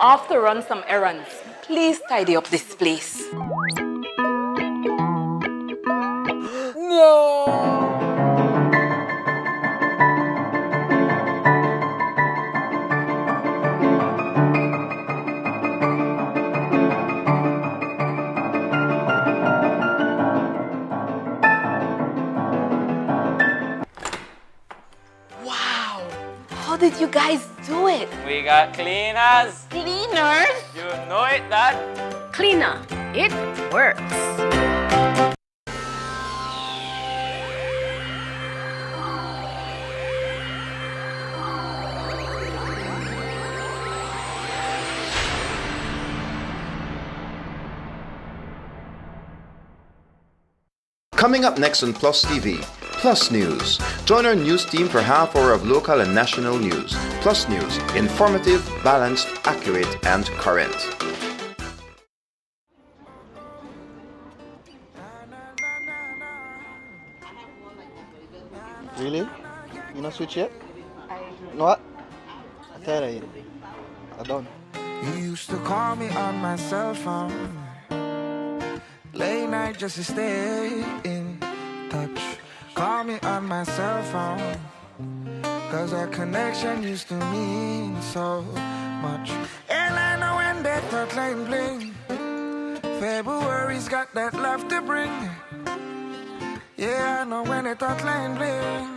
off to run some errands. Please tidy up this place. No! Wow! How did you guys do it? We got cleaners. Cleaners? You know it, Dad. Cleaner, it works. Coming up next on Plus TV, Plus News. Join our news team for half hour of local and national news. Plus News, informative, balanced, accurate, and current. Really? You not switch yet? You know what? I tell you, I don't. You used to call me on my cell phone, late night just to stay in touch. Call me on my cell phone, cause our connection used to mean so much. And I know when that thought line bling, February's got that love to bring. Yeah, I know when that thought line bling,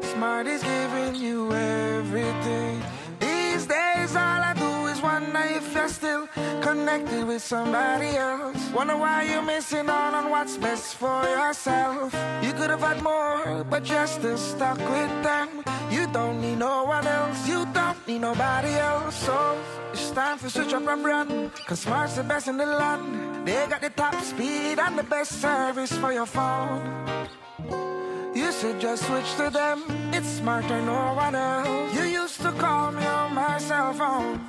Smart is giving you everything. These days all I do is wonder if you're still connected with somebody else. Wonder why you're missing out on what's best for yourself. You could have had more, but you're still stuck with them. You don't need no one else, you don't need nobody else. So it's time to switch up and run, cause Smart's the best in the land. They got the top speed and the best service for your phone. You should just switch to them, it's Smarter, no one else. You used to call me on my cell phone.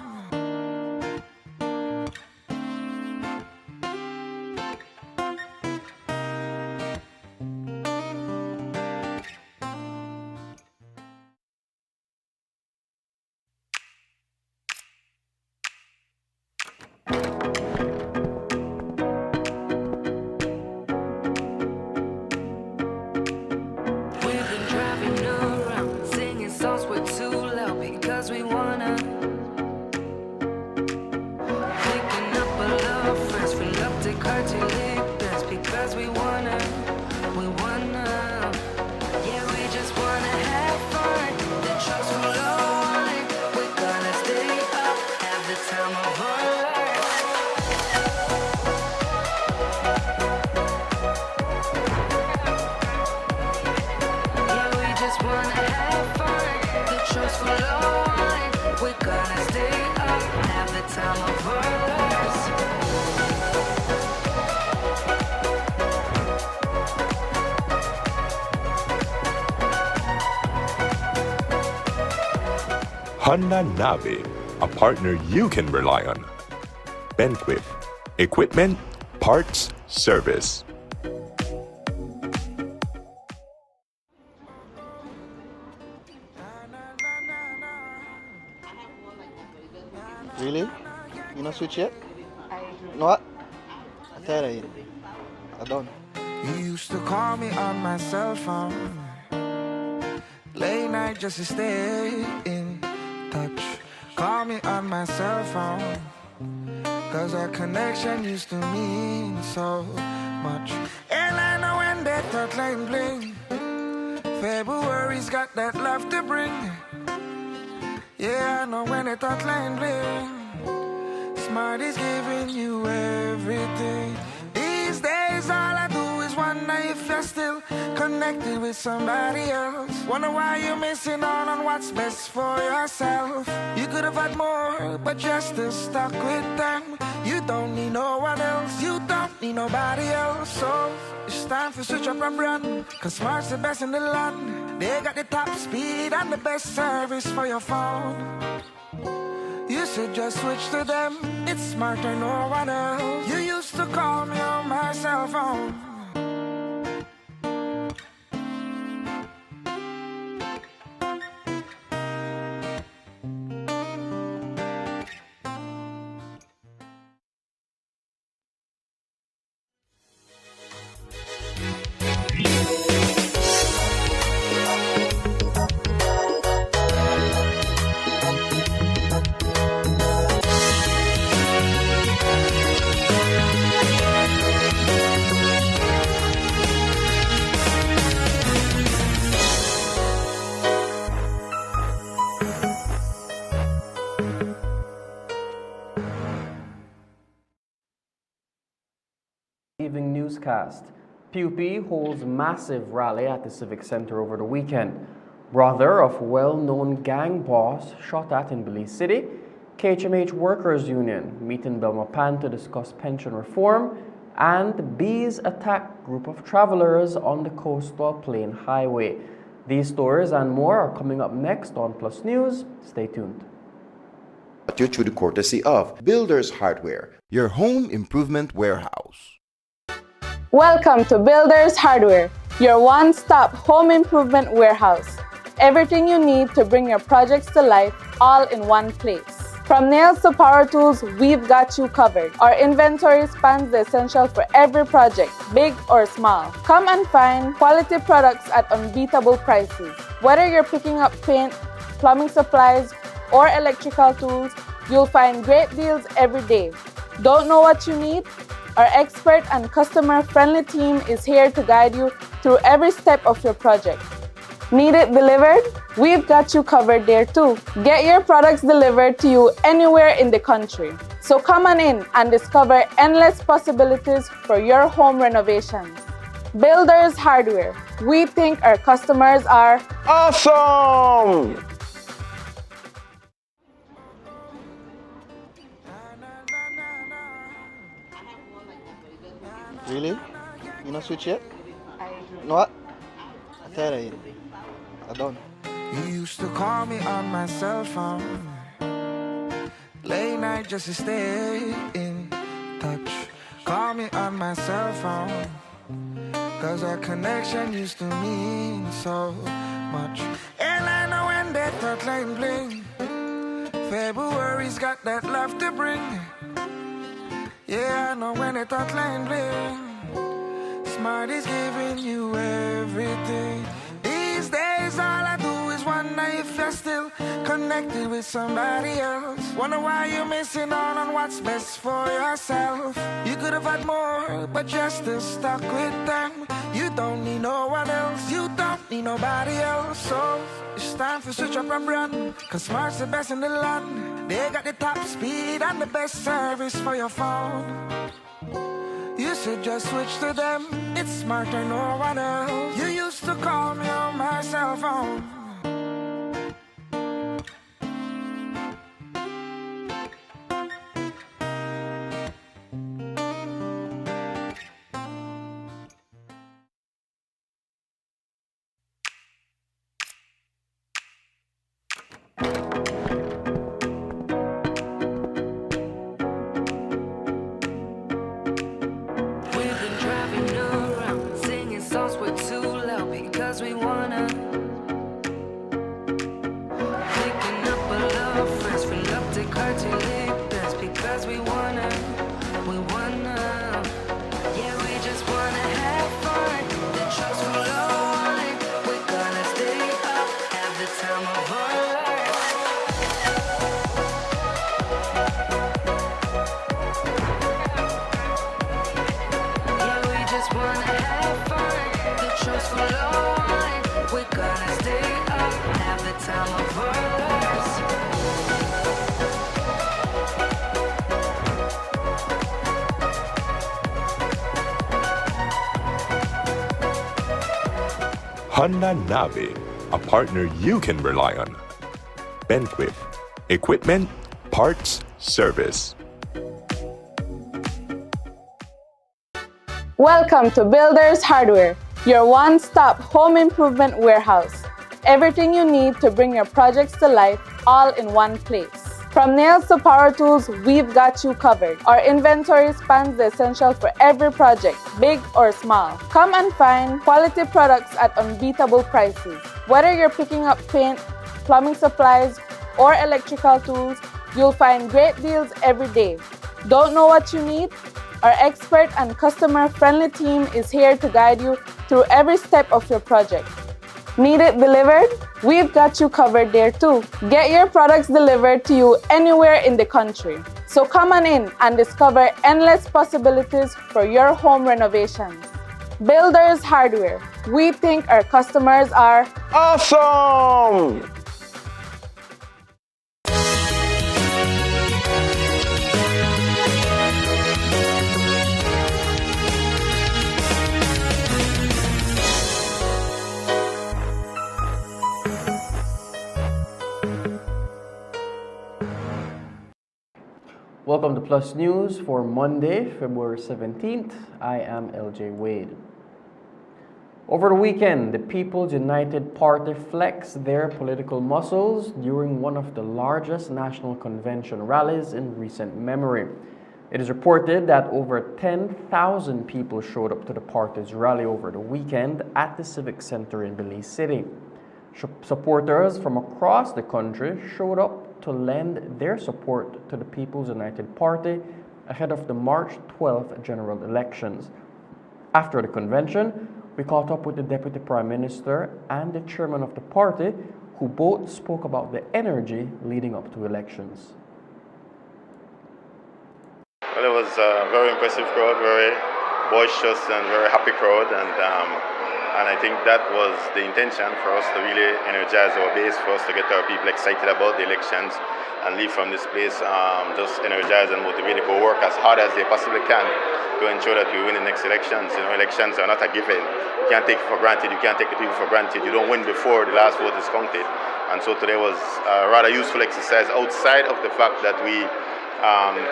Honda Navi, a partner you can rely on. Benquip, equipment, parts, service. Really? You not switch yet? You know what? I tell you, I don't. You used to call me on my cell phone, late night just to stay in touch. Call me on my cell phone, cause our connection used to mean so much. And I know when that thought line bling, February's got that love to bring. Yeah, I know when that thought line bling, Smart is giving you everything. These days all I do is wonder if you're still connected with somebody else. Wonder why you're missing out on what's best for yourself. You could have had more, but you're still stuck with them. You don't need no one else, you don't need nobody else. So it's time to switch up and run, cause Smart's the best in the land. They got the top speed and the best service for your phone. You should just switch to them, it's Smarter, no one else. You used to call me on my cell phone. Evening newscast. PUP holds massive rally at the Civic Center over the weekend. Brother of well-known gang boss shot at in Belize City. KHMH Workers Union meet in Belmopan to discuss pension reform. And bees attack group of travelers on the coastal plain highway. These stories and more are coming up next on Plus News. Stay tuned. You through the courtesy of Builders Hardware, your home improvement warehouse. Welcome to Builders Hardware, your one-stop home improvement warehouse. Everything you need to bring your projects to life, all in one place. From nails to power tools, we've got you covered. Our inventory spans the essential for every project, big or small. Come and find quality products at unbeatable prices. Whether you're picking up paint, plumbing supplies, or electrical tools, you'll find great deals every day. Don't know what you need? Our expert and customer-friendly team is here to guide you through every step of your project. Need it delivered? We've got you covered there too. Get your products delivered to you anywhere in the country. So come on in and discover endless possibilities for your home renovations. Builders Hardware. We think our customers are Awesome! Really? You not switch yet? No what? I tell you. I don't. You used to call me on my cell phone, late night just to stay in touch. Call me on my cell phone, cause our connection used to mean so much. And I know when that thought line bling, February's got that love to bring. Yeah, I know when that thought line bling, Smart is giving you everything. These days all I do is wonder if you're still connected with somebody else. Wonder why you're missing out on what's best for yourself. You could have had more, but you're still stuck with them. You don't need no one else, you don't need nobody else. So it's time to switch up and run, cause Smart's the best in the land. They got the top speed and the best service for your phone. You should just switch to them, it's smarter, no one else. You used to call me on my cell phone. Honda Navi, a partner you can rely on. Benquip, equipment, parts, service. Welcome to Builders Hardware, your one-stop home improvement warehouse. Everything you need to bring your projects to life, all in one place. From nails to power tools, we've got you covered. Our inventory spans the essential for every project, big or small. Come and find quality products at unbeatable prices. Whether you're picking up paint, plumbing supplies, or electrical tools, you'll find great deals every day. Don't know what you need? Our expert and customer-friendly team is here to guide you through every step of your project. Need it delivered? We've got you covered there too. Get your products delivered to you anywhere in the country. So come on in and discover endless possibilities for your home renovations. Builders Hardware. We think our customers are Awesome! Welcome to Plus News for Monday, February 17th. I am LJ Wade. Over the weekend, the People's United Party flexed their political muscles during one of the largest national convention rallies in recent memory. It is reported that over 10,000 people showed up to the party's rally over the weekend at the Civic Center in Belize City. Supporters from across the country showed up to lend their support to the People's United Party ahead of the March 12th general elections. After the convention, we caught up with the Deputy Prime Minister and the Chairman of the party, who both spoke about the energy leading up to elections. Well, it was a very impressive crowd, very boisterous and very happy crowd, and I think that was the intention, for us to really energize our base, for us to get our people excited about the elections and leave from this place just energized and motivated to work as hard as they possibly can to ensure that we win the next elections. You know, elections are not a given. You can't take it for granted. You can't take the people for granted. You don't win before the last vote is counted. And so today was a rather useful exercise outside of the fact that we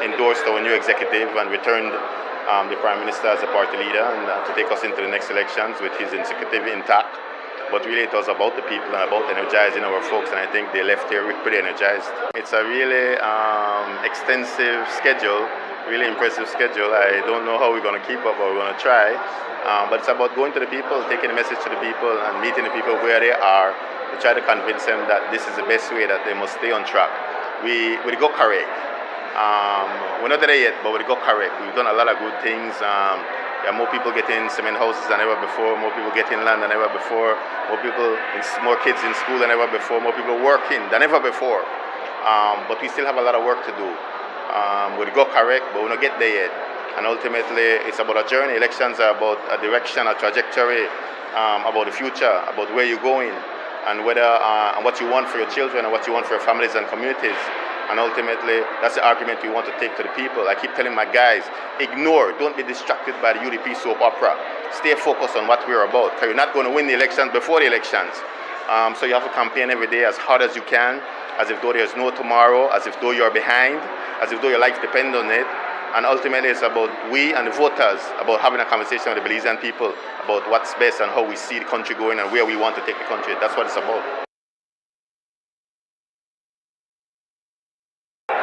endorsed our new executive and returned the Prime Minister as a party leader and to take us into the next elections with his executive intact. But really it was about the people and about energizing our folks, and I think they left here pretty energized. It's a really extensive schedule, really impressive schedule. I don't know how we're going to keep up, or we're going to try, but it's about going to the people, taking the message to the people and meeting the people where they are to try to convince them that this is the best way, that they must stay on track. We go correct. We're not there yet, but we go correct. We've done a lot of good things. There are more people getting cement houses than ever before, more people getting land than ever before, more kids in school than ever before, more people working than ever before. But we still have a lot of work to do. We go correct, but we're not get there yet. And ultimately, it's about a journey. Elections are about a direction, a trajectory, about the future, about where you're going, and whether and what you want for your children and what you want for your families and communities. And ultimately, that's the argument we want to take to the people. I keep telling my guys, ignore, don't be distracted by the UDP soap opera. Stay focused on what we're about, because you're not going to win the elections before the elections. So you have to campaign every day as hard as you can, as if though there's no tomorrow, as if though you're behind, as if though your life depends on it. And ultimately, it's about we and the voters, about having a conversation with the Belizean people about what's best and how we see the country going and where we want to take the country. That's what it's about.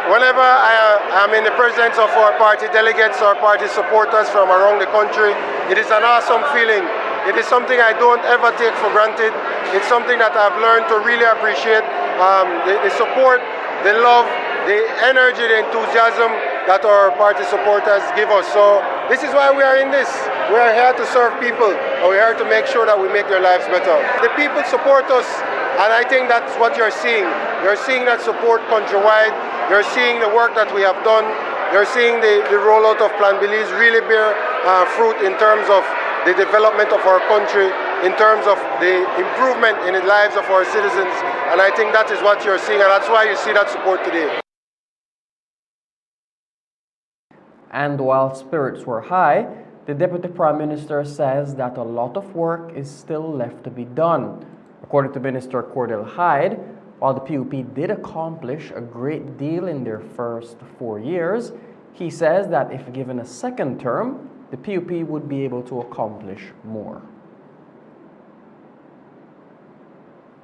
Whenever I am in the presence of our party delegates, our party supporters from around the country, it is an awesome feeling. It is something I don't ever take for granted. It's something that I've learned to really appreciate. The support, the love, the energy, the enthusiasm that our party supporters give us. So this is why we are in this. We are here to serve people, and we are here to make sure that we make their lives better. The people support us, and I think that's what you're seeing. You're seeing that support countrywide. You're seeing the work that we have done. You're seeing the rollout of Plan Belize really bear fruit in terms of the development of our country, in terms of the improvement in the lives of our citizens. And I think that is what you're seeing, and that's why you see that support today. And while spirits were high, the Deputy Prime Minister says that a lot of work is still left to be done. According to Minister Cordell Hyde, while the PUP did accomplish a great deal in their first 4 years, he says that if given a second term, the PUP would be able to accomplish more.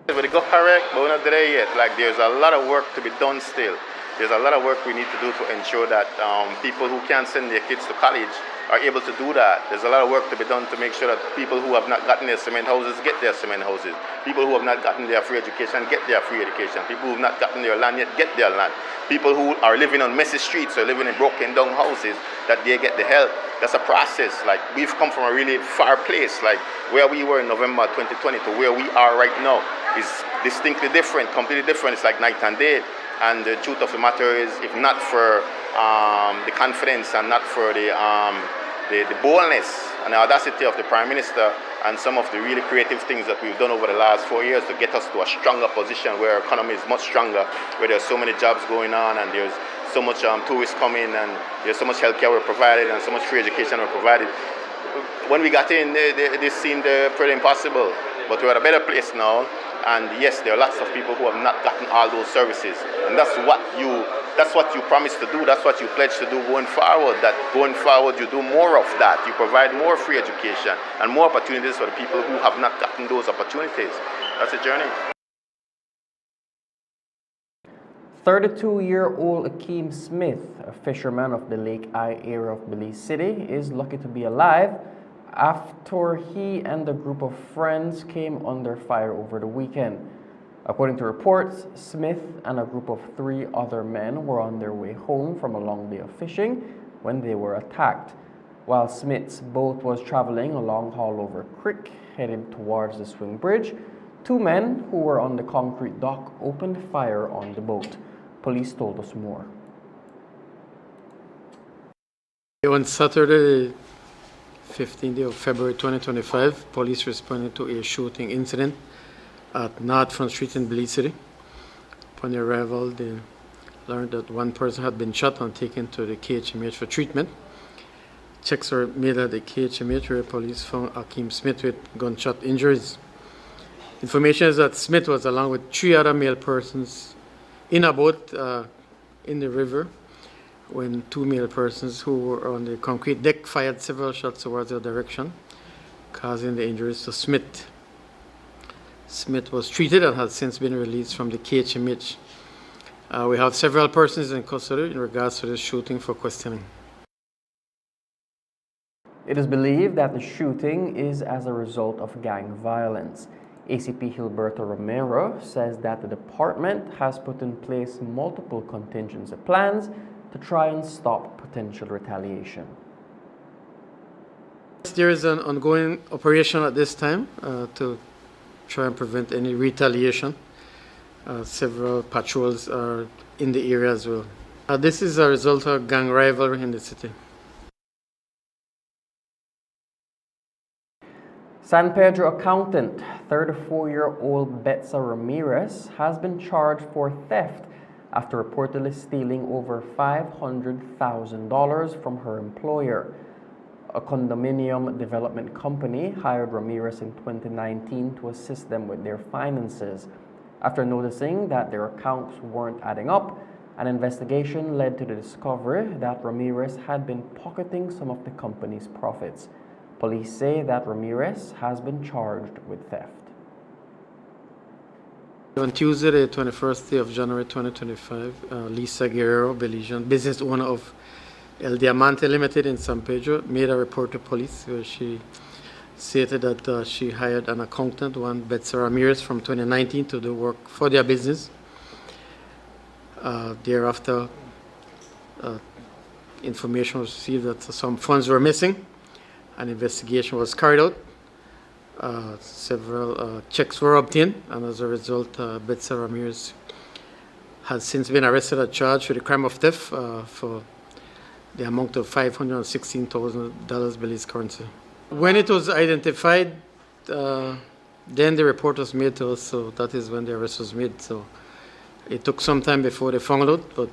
We go correct, but we're not there yet. Like, there's a lot of work to be done still. There's a lot of work we need to do to ensure that people who can't send their kids to college are able to do that. There's a lot of work to be done to make sure that people who have not gotten their cement houses get their cement houses. People who have not gotten their free education get their free education. People who have not gotten their land yet get their land. People who are living on messy streets or living in broken down houses, that they get the help. That's a process. Like, we've come from a really far place. Like, where we were in November 2020 to where we are right now is distinctly different, completely different. It's like night and day. And the truth of the matter is, if not for the confidence and not for the boldness and the audacity of the Prime Minister and some of the really creative things that we've done over the last 4 years to get us to a stronger position where our economy is much stronger, where there's so many jobs going on and there's so much tourists coming and there's so much healthcare we're provided and so much free education we're provided. When we got in, this seemed pretty impossible, but we're at a better place now. And yes, there are lots of people who have not gotten all those services, and that's what you promised to do. That's what you pledged to do going forward. That going forward, you do more of that. You provide more free education and more opportunities for the people who have not gotten those opportunities. That's a journey. 32-year-old Akeem Smith, a fisherman of the Lake Eye area of Belize City, is lucky to be alive after he and a group of friends came under fire over the weekend. According to reports, Smith and a group of 3 other men were on their way home from a long day of fishing when they were attacked. While Smith's boat was traveling along Hallover Creek, headed towards the swing bridge, 2 men who were on the concrete dock opened fire on the boat. Police told us more. On Saturday, 15th of February 2025, police responded to a shooting incident at North Front Street in Belize City. Upon their arrival, they learned that one person had been shot and taken to the KHMH for treatment. Checks were made at the KHMH where police found Akeem Smith with gunshot injuries. Information is that Smith was along with 3 other male persons in a boat in the river when 2 male persons who were on the concrete deck fired several shots towards their direction, causing the injuries to Smith. Smith was treated and has since been released from the KHMH. We have several persons in custody in regards to this shooting for questioning. It is believed that the shooting is as a result of gang violence. ACP Gilberto Romero says that the department has put in place multiple contingency plans to try and stop potential retaliation. There is an ongoing operation at this time to try and prevent any retaliation. Several patrols are in the area as well. This is a result of gang rivalry in the city. San Pedro accountant, 34-year-old Betsa Ramirez, has been charged for theft after reportedly stealing over $500,000 from her employer. A condominium development company hired Ramirez in 2019 to assist them with their finances. After noticing that their accounts weren't adding up, an investigation led to the discovery that Ramirez had been pocketing some of the company's profits. Police say that Ramirez has been charged with theft. On Tuesday, the 21st day of January 2025, Lisa Guerrero, Belizean business owner of El Diamante Limited in San Pedro, made a report to police where she stated that she hired an accountant, one Betsa Ramirez, from 2019 to do work for their business. Thereafter, information was received that some funds were missing. An investigation was carried out. Several checks were obtained, and as a result, Betsa Ramirez has since been arrested and charged with the crime of theft for the amount of $516,000 Belize currency. When it was identified, then the report was made to us, so that is when the arrest was made. So it took some time before they found out, but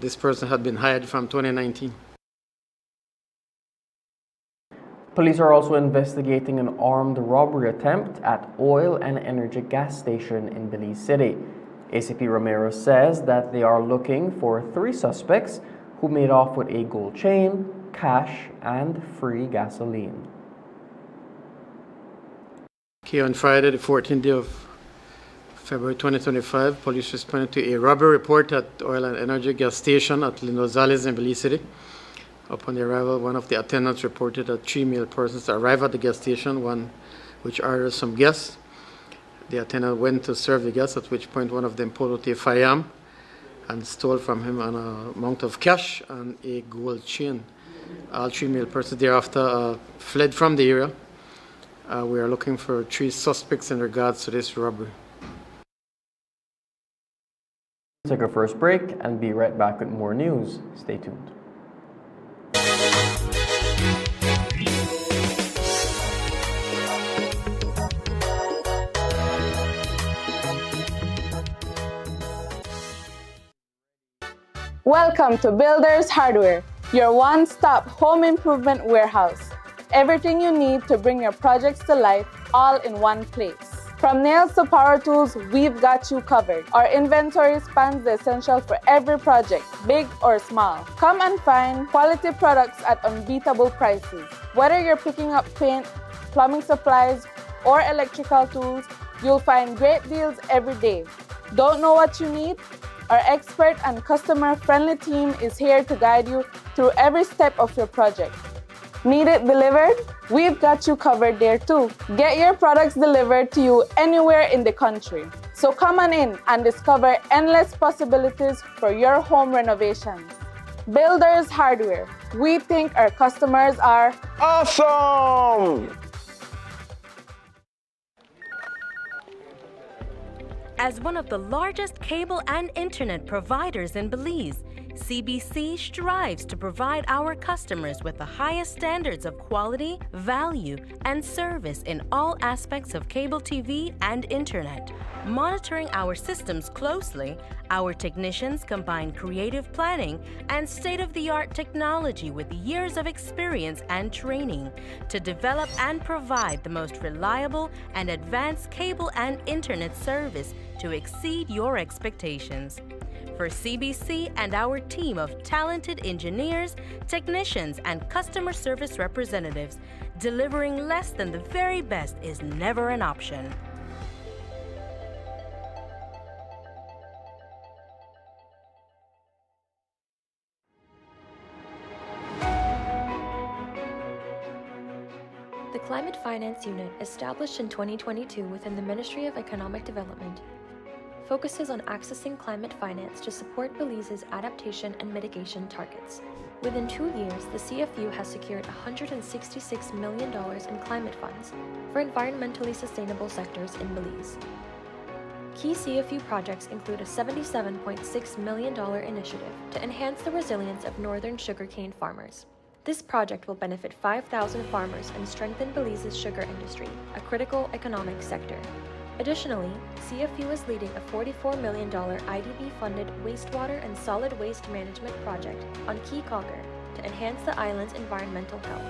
this person had been hired from 2019. Police are also investigating an armed robbery attempt at oil and energy gas station in Belize City. ACP Romero says that they are looking for 3 suspects who made off with a gold chain, cash, and free gasoline. Okay, on Friday, the 14th day of February 2025, police responded to a robbery report at oil and energy gas station at Lindozales in Belize City. Upon the arrival, one of the attendants reported that 3 male persons arrived at the gas station, one which ordered some gas. The attendant went to serve the gas, at which point one of them pulled out a firearm and stole from him an amount of cash and a gold chain. All 3 male persons thereafter fled from the area. We are looking for 3 suspects in regards to this robbery. Take our first break and be right back with more news. Stay tuned. Welcome to Builders Hardware, your one-stop home improvement warehouse. Everything you need to bring your projects to life all in one place. From nails to power tools, we've got you covered. Our inventory spans the essentials for every project, big or small. Come and find quality products at unbeatable prices. Whether you're picking up paint, plumbing supplies, or electrical tools, you'll find great deals every day. Don't know what you need? Our expert and customer-friendly team is here to guide you through every step of your project. Need it delivered? We've got you covered there too. Get your products delivered to you anywhere in the country. So come on in and discover endless possibilities for your home renovations. Builders Hardware. We think our customers are Awesome! As one of the largest cable and internet providers in Belize, CBC strives to provide our customers with the highest standards of quality, value, and service in all aspects of cable TV and internet. Monitoring our systems closely, our technicians combine creative planning and state-of-the-art technology with years of experience and training to develop and provide the most reliable and advanced cable and internet service to exceed your expectations. For CBC and our team of talented engineers, technicians, and customer service representatives, delivering less than the very best is never an option. The Climate Finance Unit, established in 2022 within the Ministry of Economic Development, focuses on accessing climate finance to support Belize's adaptation and mitigation targets. Within 2 years, the CFU has secured $166 million in climate funds for environmentally sustainable sectors in Belize. Key CFU projects include a $77.6 million initiative to enhance the resilience of northern sugarcane farmers. This project will benefit 5,000 farmers and strengthen Belize's sugar industry, a critical economic sector. Additionally, CFU is leading a $44 million IDB-funded wastewater and solid waste management project on Key Conger to enhance the island's environmental health.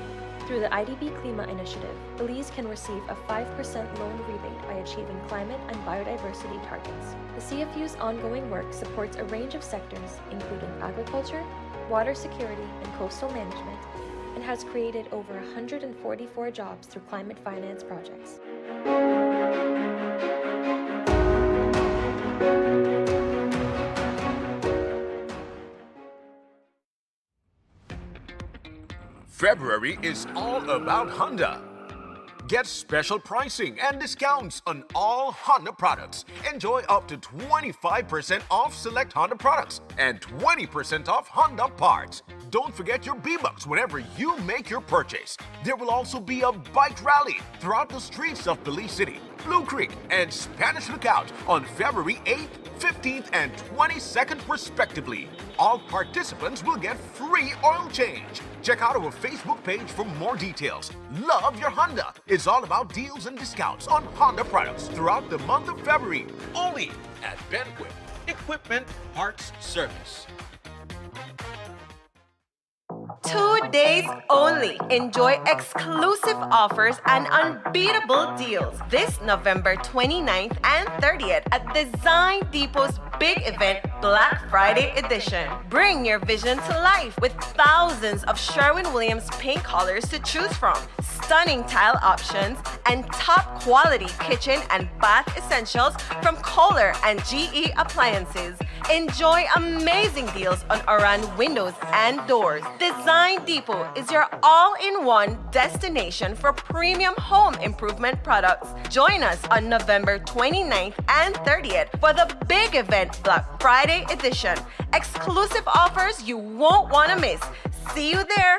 Through the IDB Klima initiative, Belize can receive a 5% loan rebate by achieving climate and biodiversity targets. The CFU's ongoing work supports a range of sectors, including agriculture, water security, and coastal management, and has created over 144 jobs through climate finance projects. February is all about Honda. Get special pricing and discounts on all Honda products. Enjoy up to 25% off select Honda products and 20% off Honda parts. Don't forget your B-Bucks whenever you make your purchase. There will also be a bike rally throughout the streets of Belize City, Blue Creek, and Spanish Lookout on February 8th, 15th, and 22nd respectively. All participants will get free oil change. Check out our Facebook page for more details. Love your Honda. It's all about deals and discounts on Honda products throughout the month of February. Only at Banquet Equipment Parts Service. 2 days only. Enjoy exclusive offers and unbeatable deals this November 29th and 30th at Design Depot's big event, Black Friday edition. Bring your vision to life with thousands of Sherwin-Williams paint colors to choose from, stunning tile options, and top quality kitchen and bath essentials from Kohler and GE Appliances. Enjoy amazing deals on Aran windows and doors. Design Depot is your all-in-one destination for premium home improvement products. Join us on November 29th and 30th for the big event, Black Friday edition. Exclusive offers you won't want to miss. See you there.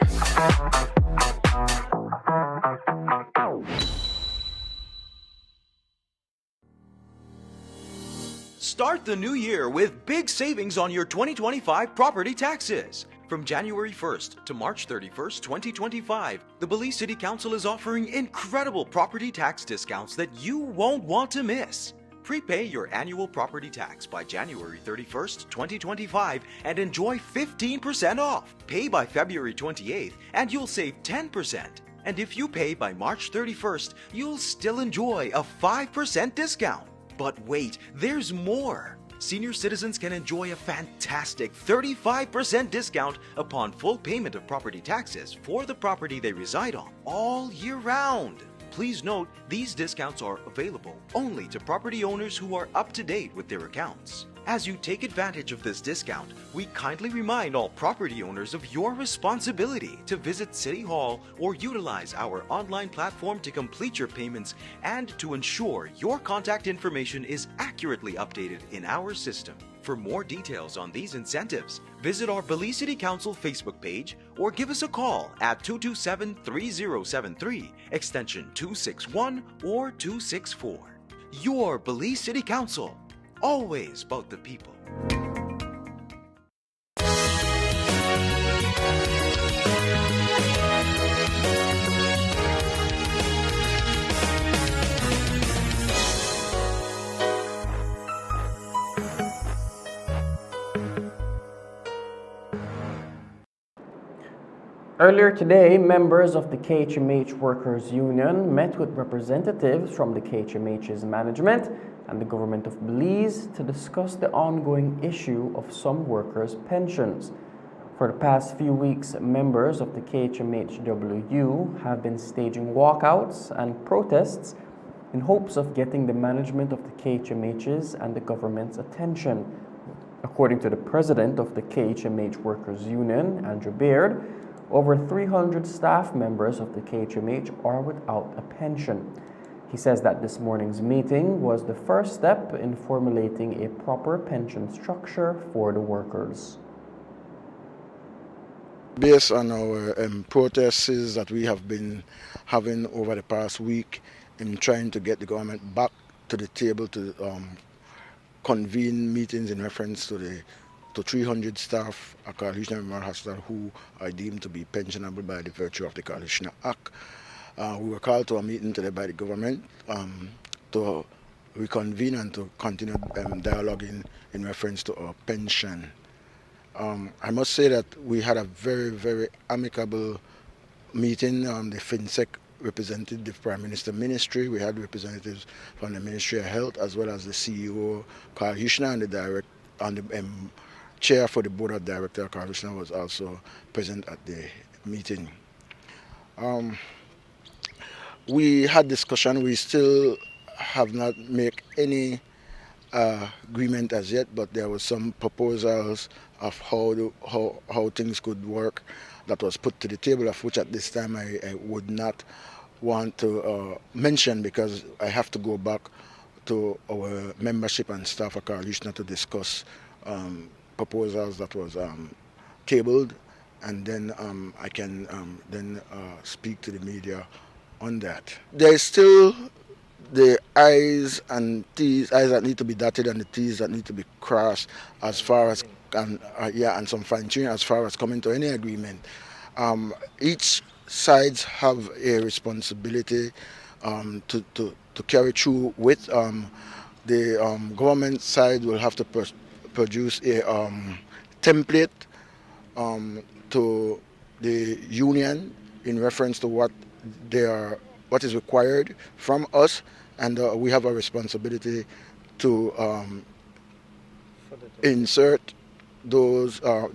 Start the new year with big savings on your 2025 property taxes. From January 1st to March 31st, 2025, the Belize City Council is offering incredible property tax discounts that you won't want to miss. Prepay your annual property tax by January 31st, 2025 and enjoy 15% off. Pay by February 28th and you'll save 10%. And if you pay by March 31st, you'll still enjoy a 5% discount. But wait, there's more. Senior citizens can enjoy a fantastic 35% discount upon full payment of property taxes for the property they reside on all year round. Please note, these discounts are available only to property owners who are up to date with their accounts. As you take advantage of this discount, we kindly remind all property owners of your responsibility to visit City Hall or utilize our online platform to complete your payments and to ensure your contact information is accurately updated in our system. For more details on these incentives, visit our Belize City Council Facebook page or give us a call at 227-3073, extension 261 or 264. Your Belize City Council, always about the people. Earlier today, members of the KHMH Workers Union met with representatives from the KHMH's management and the government of Belize to discuss the ongoing issue of some workers' pensions. For the past few weeks, members of the KHMHWU have been staging walkouts and protests in hopes of getting the management of the KHMH's and the government's attention. According to the president of the KHMH Workers Union, Andrew Beard, over 300 staff members of the KHMH are without a pension. He says that this morning's meeting was the first step in formulating a proper pension structure for the workers. Based on our protests that we have been having over the past week in trying to get the government back to the table to convene meetings in reference to 300 staff at Coalition Memorial Hospital who are deemed to be pensionable by the virtue of the Coalition Act. We were called to a meeting today by the government to reconvene and to continue dialoguing in reference to our pension. I must say that we had a very, very amicable meeting. The FinSec represented the Prime Minister Ministry. We had representatives from the Ministry of Health as well as the CEO, Carl Hushner, and the chair for the board of directors, Carl Hushner, was also present at the meeting. We had discussion. We still have not made any agreement as yet, but there was some proposals of how things could work that was put to the table, of which at this time I would not want to mention because I have to go back to our membership and staff at Carl Hushner to discuss proposals that was tabled, and then I can then speak to the media on that. There is still the I's and T's, I's that need to be dotted and the T's that need to be crossed as far as, and some fine-tuning as far as coming to any agreement. Each sides have a responsibility to carry through with. The government side will have to produce a template to the union in reference to what is required from us, and we have a responsibility to insert those our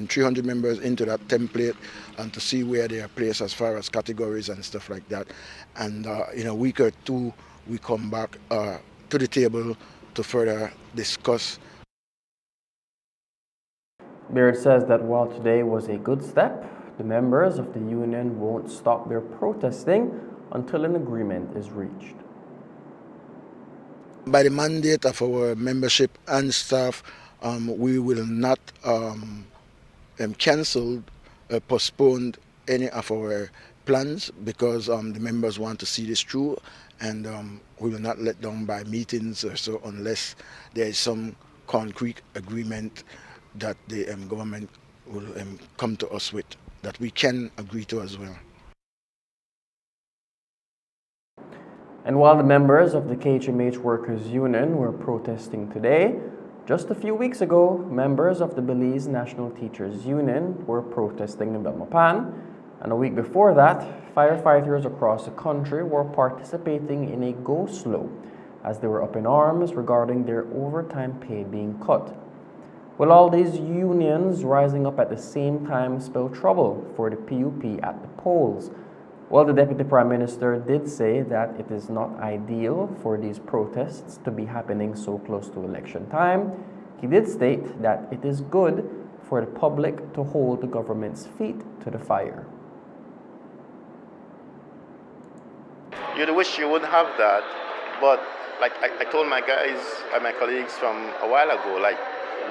300 members into that template and to see where they are placed as far as categories and stuff like that. And in a week or two, we come back to the table to further discuss. Beard says that while today was a good step, the members of the union won't stop their protesting until an agreement is reached. By the mandate of our membership and staff, we will not cancel or postpone any of our plans because the members want to see this through, and we will not let down by meetings or so unless there is some concrete agreement that the government will come to us with, that we can agree to as well. And while the members of the KHMH Workers Union were protesting today, just a few weeks ago, members of the Belize National Teachers Union were protesting in Belmopan And a week before that, firefighters across the country were participating in a go-slow as they were up in arms regarding their overtime pay being cut. Will all these unions rising up at the same time spell trouble for the PUP at the polls? Well, the Deputy Prime Minister did say that it is not ideal for these protests to be happening so close to election time. He did state that it is good for the public to hold the government's feet to the fire. You'd wish you would have that, but like I told my guys and my colleagues from a while ago, like,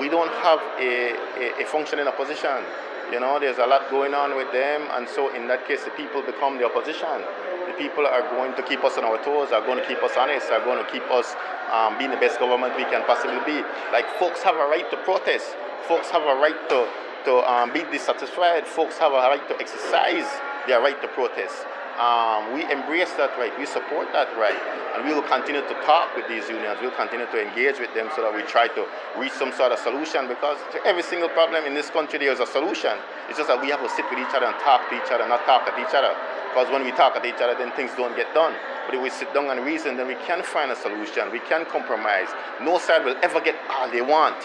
we don't have a functioning opposition. You know, there's a lot going on with them, and so in that case, the people become the opposition. The people are going to keep us on our toes, are going to keep us honest, are going to keep us being the best government we can possibly be. Like, folks have a right to protest. Folks have a right to be dissatisfied. Folks have a right to exercise their right to protest. We embrace that right, we support that right, and we will continue to talk with these unions, we'll continue to engage with them so that we try to reach some sort of solution, because to every single problem in this country there is a solution. It's just that we have to sit with each other and talk to each other, not talk at each other, because when we talk at each other then things don't get done. But if we sit down and reason, then we can find a solution, we can compromise. No side will ever get all they want,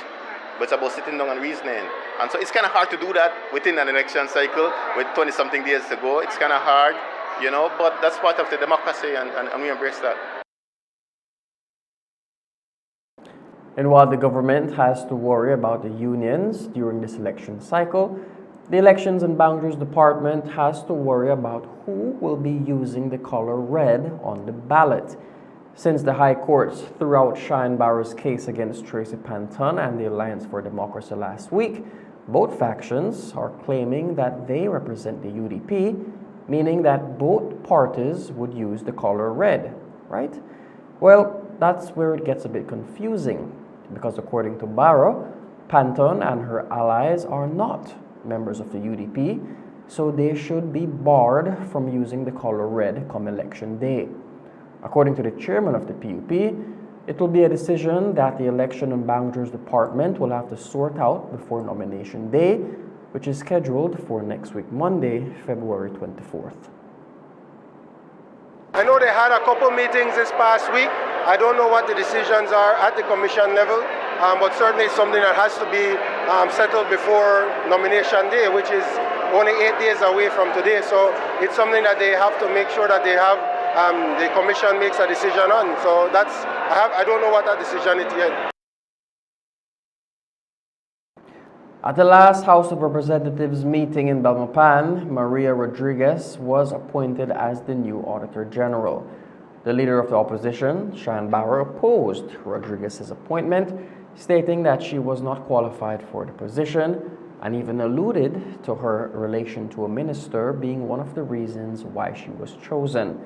but it's about sitting down and reasoning. And so it's kind of hard to do that within an election cycle with 20-something days to go. It's kind of hard. You know, but that's part of the democracy, and we embrace that. And while the government has to worry about the unions during this election cycle, the Elections and Boundaries Department has to worry about who will be using the color red on the ballot. Since the High Courts threw out Shine Barrow's case against Tracy Panton and the Alliance for Democracy last week, both factions are claiming that they represent the UDP, meaning that both parties would use the color red, right? Well, that's where it gets a bit confusing, because according to Barrow, Panton and her allies are not members of the UDP, so they should be barred from using the color red come election day. According to the chairman of the PUP, it will be a decision that the Election and Boundaries Department will have to sort out before nomination day, which is scheduled for next week, Monday, February 24th. I know they had a couple meetings this past week. I don't know what the decisions are at the commission level, but certainly something that has to be settled before nomination day, which is only 8 days away from today. So it's something that they have to make sure that they have, the commission makes a decision on. So that's, I don't know what that decision is yet. At the last House of Representatives meeting in Belmopan, Maria Rodriguez was appointed as the new Auditor General. The leader of the opposition, Shine Barrow, opposed Rodriguez's appointment, stating that she was not qualified for the position, and even alluded to her relation to a minister being one of the reasons why she was chosen.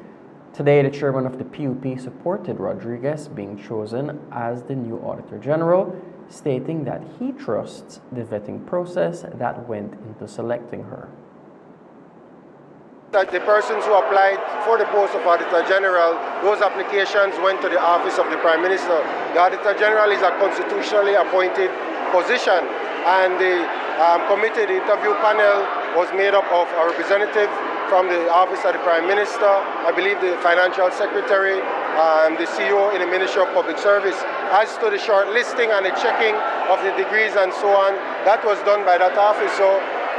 Today, the chairman of the PUP supported Rodriguez being chosen as the new Auditor General, stating that he trusts the vetting process that went into selecting her. That the persons who applied for the post of Auditor General, those applications went to the office of the Prime Minister. The Auditor General is a constitutionally appointed position, and the committee, the interview panel, was made up of a representative from the office of the Prime Minister, I believe the Financial Secretary, the CEO in the Ministry of Public Service. As to the shortlisting and the checking of the degrees and so on, that was done by that office. So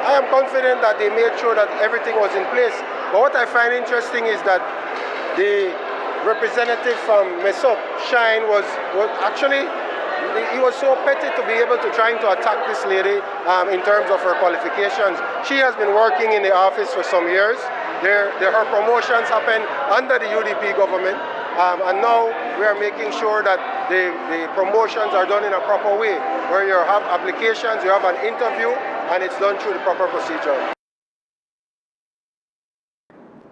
I am confident that they made sure that everything was in place. But what I find interesting is that the representative from MESOP, Shine, was actually, he was so petty to be able to trying to attack this lady in terms of her qualifications. She has been working in the office for some years. Her promotions happened under the UDP government, and now we are making sure that the promotions are done in a proper way, where you have applications, you have an interview, and it's done through the proper procedure.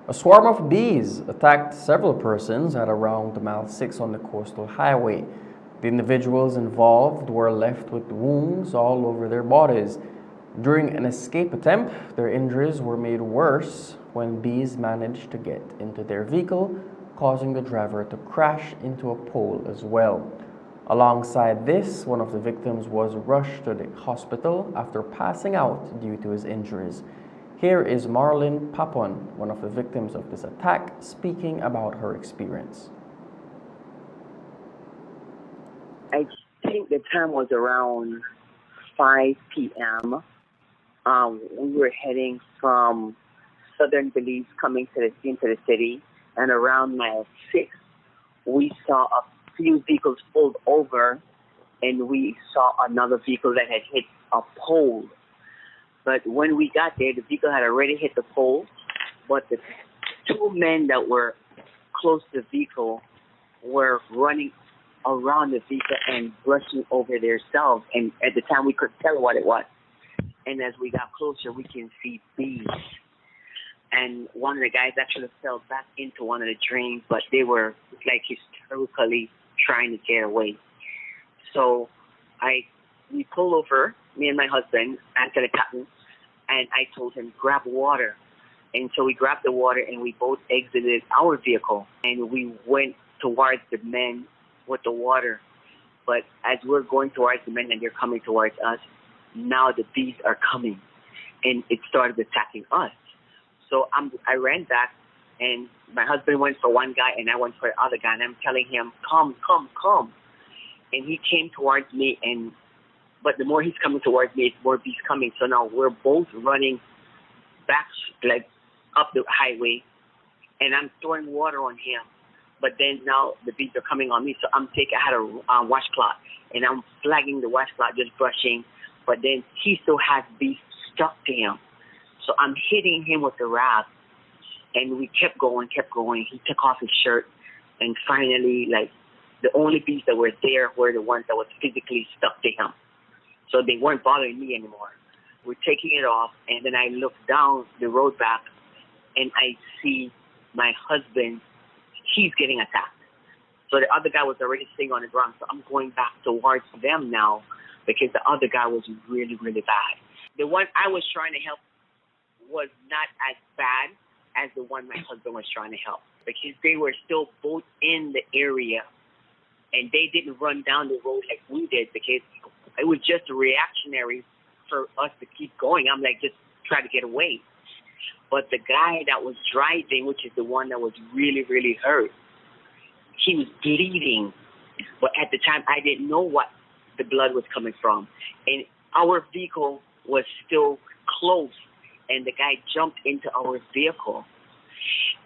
A swarm of bees attacked several persons at around mile 6 on the coastal highway. The individuals involved were left with wounds all over their bodies. During an escape attempt, their injuries were made worse when bees managed to get into their vehicle, causing the driver to crash into a pole as well. Alongside this, one of the victims was rushed to the hospital after passing out due to his injuries. Here is Marlene Papon, one of the victims of this attack, speaking about her experience. I think the time was around 5 p.m. We were heading from southern Belize coming into the city, and around mile 6, we saw a few vehicles pulled over, and we saw another vehicle that had hit a pole. But when we got there, the vehicle had already hit the pole, but the two men that were close to the vehicle were running around the vehicle and brushing over themselves, and at the time we couldn't tell what it was. And as we got closer, we can see bees. And one of the guys actually fell back into one of the drains, but they were like hysterically trying to get away. So we pulled over, me and my husband, Anthony the captain, and I told him, grab water. And so we grabbed the water and we both exited our vehicle and we went towards the men with the water. But as we're going towards the men and they're coming towards us, now the bees are coming and it started attacking us. So I ran back and my husband went for one guy and I went for the other guy, and I'm telling him, come. And he came towards me, but the more he's coming towards me, it's more bees coming. So now we're both running back, like up the highway, and I'm throwing water on him. But then now the bees are coming on me, so I had a washcloth, and I'm flagging the washcloth, just brushing. But then he still has bees stuck to him. So I'm hitting him with the rag, and we kept going. He took off his shirt, and finally, like, the only bees that were there were the ones that was physically stuck to him. So they weren't bothering me anymore. We're taking it off, and then I look down the road back, and I see my husband, he's getting attacked. So the other guy was already sitting on the ground, so I'm going back towards them now because the other guy was really, really bad. The one I was trying to help was not as bad as the one my husband was trying to help because they were still both in the area and they didn't run down the road like we did because it was just reactionary for us to keep going. I'm like, just try to get away. But the guy that was driving, which is the one that was really, really hurt, he was bleeding. But at the time, I didn't know what the blood was coming from. And our vehicle was still close, and the guy jumped into our vehicle.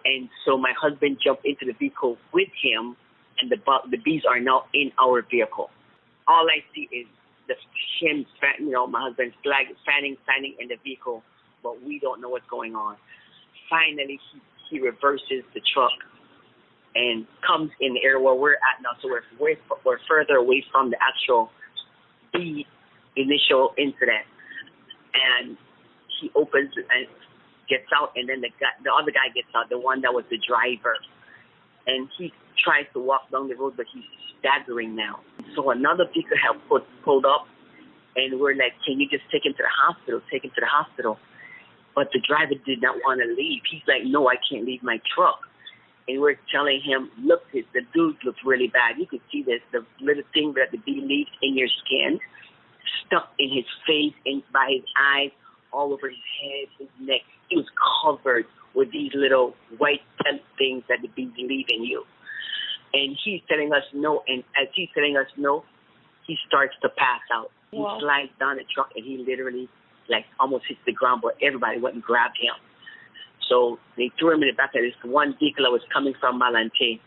And so my husband jumped into the vehicle with him, and the bees are now in our vehicle. All I see is him, my husband's fanning in the vehicle, but we don't know what's going on. Finally, he reverses the truck and comes in the area where we're at now. So we're further away from the actual bee initial incident. And he opens and gets out, and then the other guy gets out, the one that was the driver. And he tries to walk down the road, but he's staggering now. So another vehicle had pulled up, and we're like, can you just take him to the hospital? But the driver did not want to leave. He's like, no, I can't leave my truck. And we're telling him, look, the dude looks really bad. You could see this, the little thing that the bee leaves in your skin, stuck in his face, by his eyes, all over his head, his neck. He was covered with these little white pelt things that the bees leave in you. And he's telling us no, and as he's telling us no, he starts to pass out. Wow. He slides down the truck, and he literally, almost hits the ground, but everybody went and grabbed him. So they threw him in the back of this one vehicle that was coming from Malante.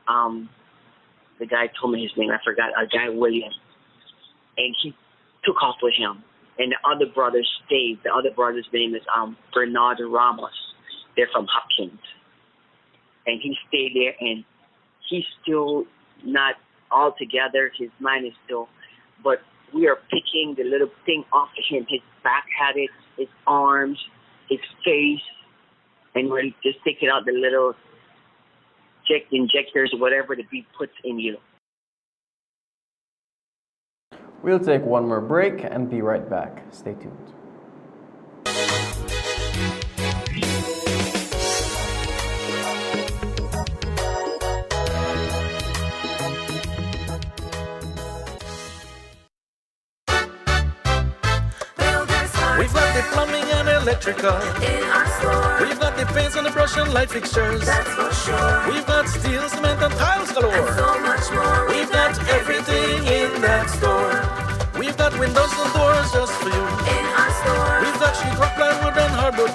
The guy told me his name, I forgot, a guy William. And he took off with him. And the other brother stayed. The other brother's name is Bernard Ramos. They're from Hopkins. And he stayed there, and he's still not all together. His mind is still, but we are picking the little thing off of him. His back had it, his arms, his face, and we're just taking out the little injectors or whatever the bee puts in you. We'll take one more break and be right back. Stay tuned. We've got the plumbing and electrical. In our store, We've got the paints and the brush and light fixtures. that's for sure. We've got steel, cement and tiles galore. And so much more. We've got everything in that store. We've got windows and doors just for you. In our store, We've got sheetrock, plywood and hardwood.